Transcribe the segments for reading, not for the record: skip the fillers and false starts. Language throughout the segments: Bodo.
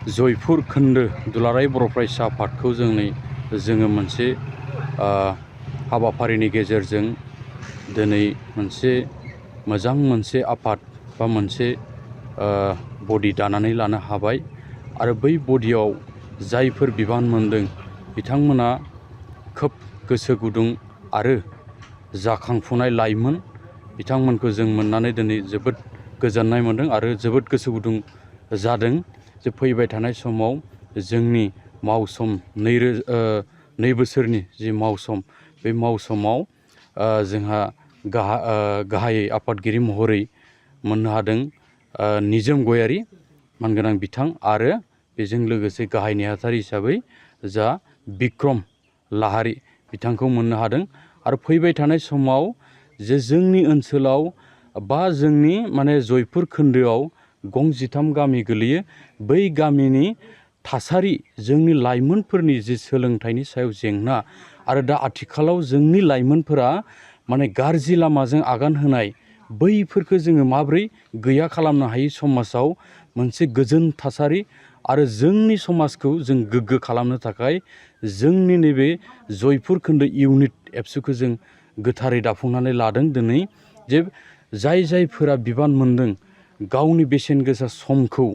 जयपुर खोन्दो दुलाराय बर' फरायसा आफादखौ जोङो मोनसे हाबाफारिनि गेजेरजों दिनै मोनसे आफाद बा मोनसे बडि दानानै लानो हाबाय आरो बै बडियाव जायफोर बिबान मोनदों बिथांमोना खोब गोसो गुदुं आरो जाखांफुनाय लाइमोन बिथांमोनखौ जों मोननानै दिनै जोबोद गोजोननाय मोनदों आरो जोबोद गोसो गुदुं जादों जे फैबाय थानाय समाव जोंनि मावसम 2 बोसोरनि जि मावसम बे मावसमाव जोंहा गाहायै आफादगिरि महरै मोननो हादों निजोम गयारि मानगोनां बिथां आरो बेजों लोगोसे गाहाय नेहाथारि हिसाबै जा बिक्रम लाहारि बिथांखौ मोननो हादों आरो फैबाय थानाय समाव जे जोंनि ओनसोलाव बा जोंनि जयपुर खोन्दोआव गं 13 गामि गोलैयो बै गामिनि थासारि जोंनि लाइमोनफोरनि जि सोलोंथाइनि सायाव जेंना आरो दा आथिखालाव जोंनि लाइमोनफोरा गाज्रि लामाजों आगान होनाय बैफोरखौ जोङो माब्रै गैया खालामनो हायो समाजाव मोनसे गोजोन थासारि आरो जोंनि समाजखौ जों गोग्गो खालामनो थाखाय जोंनि नैबे जयपुर खोन्दो इउनिट एबसुखौ जों गोथारै दाफुंनानै लादों दिनै जे जायफोरा बिबान मोनदों गावनि बेसेन गोसा समखौ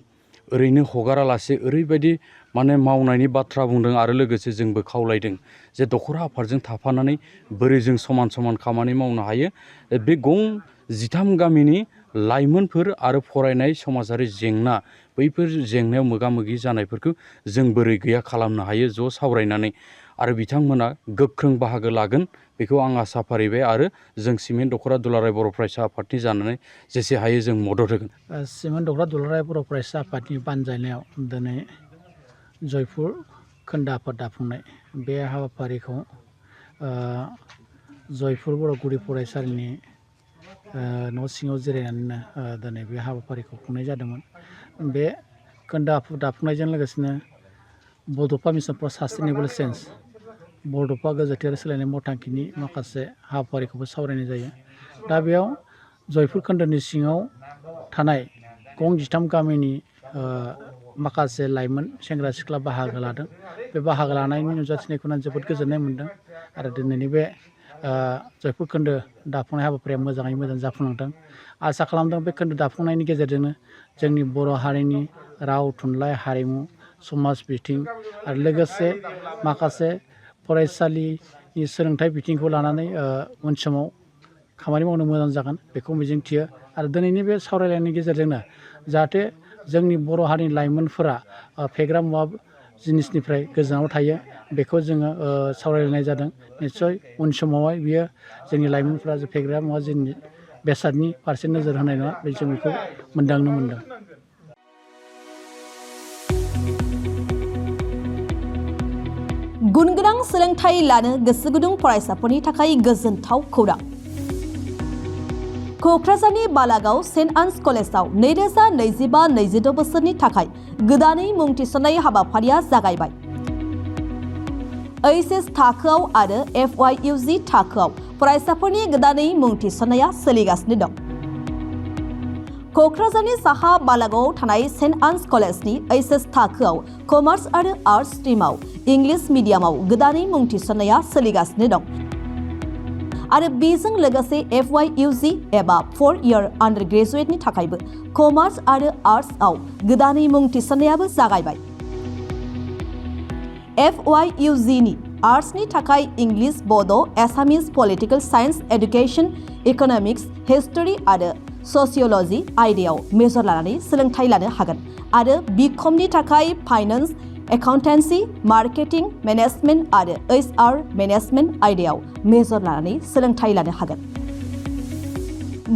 ओरैनो हगारालासे ओरैबायदि मावनायनि बाथ्रा बुंदों आरो लोगोसे जोंबो खावलायदों जे दख'र आफादजों थाफानानै बोरै जों समान समान खामानि मावनो हायो बे गं 13 गामिनि लाइमोनफोर आरो फरायनाय समाजारि जेंना बैफोर जेंनायाव मोगा मोगि जानायफोरखौ जों बोरै गैया खालामनो हायो ज' सावरायनानै आरो बिथांमोना गोख्रों बाहागो लागोन बेखौ आं आसा फारिबाय आरो जों सिमेन्ट दख'रा दुलाराय बर' फरायसा आफादनि जानानै जेसे हायो जों मदद होगोन। सिमेन्ट दख'रा दुलाराय बर' फरायसा आफादनि बानजायनायाव दिनै जयपुर खोन्दो आफाद दाफुंनाय बे हाबाफारिखौ जयपुर बर' गुदि फरायसालिनि न' सिङाव जिरायनानैनो दिनै बे हाबाफारिखौ खुंनाय जादोंमोन। बे खोन्दो आफाद दाफुंनायजों लोगोसेनो बड'फा मिसन फर सास्टेनेबल चेन्ज बड'फा गोजोनथि आरो सोलायनाय मावथांखिनि माखासे हाबाफारिखौबो सावरायनाय जायो। दा बेयाव जयपुर खोन्दोनि सिङाव थानाय गं 13 गामिनि माखासे लाइमोन सेंग्रा सिख्ला बाहागो लादों। बे बाहागो लानायनि नुजाथिनायखौ आं जोबोद गोजोननाय मोनदों आरो दिनैनि बे जयपुर खोन्दो दाफुंनाय हाबाफारिया मोजाङै मोजां जाफुंलांदों। आसा खालामदों बे खोन्दो दाफुंनायनि गेजेरजोंनो जोंनि बर' हारिनि राव थुनलाइ हारिमु समाज बिथिं आरो लोगोसे माखासे फरायसालिनि सोलोंथाइ बिथिंखौ लानानै उन समाव खामानि मावनो मोजां जागोन बेखौ मिजिंथियो आरो दिनैनि बे सावरायलायनायनि गेजेरजोंनो जाहाथे जोंनि बर' हारिनि लाइमोनफोरा फेग्रा मुवा जिनिसनिफ्राय गोजानाव थायो बेखौ जोङो सावरायलायनाय जादों। निस्सय उन समावहाय बियो जोंनि लाइमोनफोरा जे फेग्रा मुवा बेसादनि फारसे नोजोर होनाय नङा बे जों बेखौ मोनदांनो मोनदों। गुन गोनां सोलोंथाइ लानो गोसो गुदुं फरायसाफोरनि थाखाय गोजोनथाव खौरां। क'क्राझारनि बालागाव सेन्ट आन्स कलेजाव 2025-26 बोसोरनि थाखाय गोदानै मुं थिसननाय हाबाफारिया जागायबाय। HS थाखोआव आरो FYUG थाखोआव फरायसाफोरनि गोदानै मुं थिसननाया सोलिगासिनो दं। क'क्राझारनि साहा बालागावआव थानाय सेन्ट आन्स कलेजनि HS थाखोआव कमार्स आरो आर्ट्स स्ट्रिमाव इंलिश मिडियामाव गोदानै मुं थिसननाया सोलिगासिनो दं आरो बेजों लोगोसे FYUG एबा 4 इयार आन्डार ग्रेजुएटनि थाखायबो कमार्स आरो आर्ट्सआव गोदानै मुं थिसननायाबो जागायबाय। FYUGनि आर्ट्सनि थाखाय English Bodo' Assamese political science education economics history आरो ससिय'लजि आयदायाव मेजर लानानै सोलोंथाइ लानो हागोन आरो बिकमनि थाखाय फाइनान्स एकाउन्टेन्सि मार्केटिं मेनेजमेन्ट आरो HR मेनेजमेन्ट आयदायाव मेजर लानानै सोलोंथाइ लानो हागोन।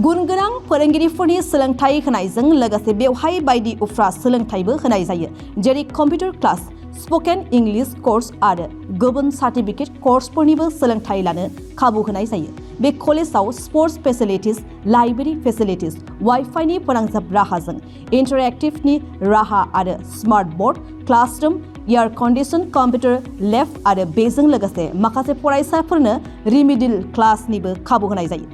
गुन गोनां फोरोंगिरिफोरनि सोलोंथाइ होनायजों लोगोसे बेवहाय बायदि उफ्रा सोलोंथाइबो होनाय जायो जेरै computer class spoken English course आरो गुबुन सार्टिफिकेट कर्सफोरनिबो सोलोंथाइ लानो खाबु होनाय जायो। बे कलेजाव स्पर्ट्स फेसिलिटिज लाइब्रेरि फेसिलिटिज वाइफाइनि फोनांजाब राहाजों इन्टारेक्टिभनि राहा आरो smart board classroom air condition computer lab आरो बेजों लोगोसे माखासे फरायसाफोरनो रिमिडियल क्लासनिबो खाबु होनाय जायो।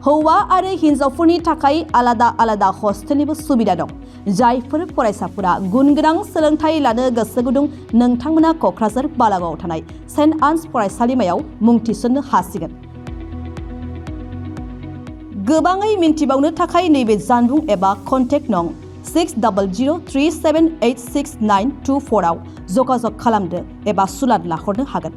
हौवा आरो हिन्जावफोरनि थाखाय आलादा आलादा हस्टेलनिबो सुबिदा दं। जायफोर फरायसाफोरा गुनगोनां सोलोंथाइ लानो गोसो गुदुं नोंथांमोना क'क्राझार बालागावआव थानाय सेन्ट आन्स फरायसालिमायाव मुं थिसन्नो हासिगोन। गोबाङै मिन्थिबावनो थाखाय नैबे जानबुं एबा कन्टेक्ट नं 6003786924 आव जगाजग खालामदो एबा सुलाद लाहरनो हागोन।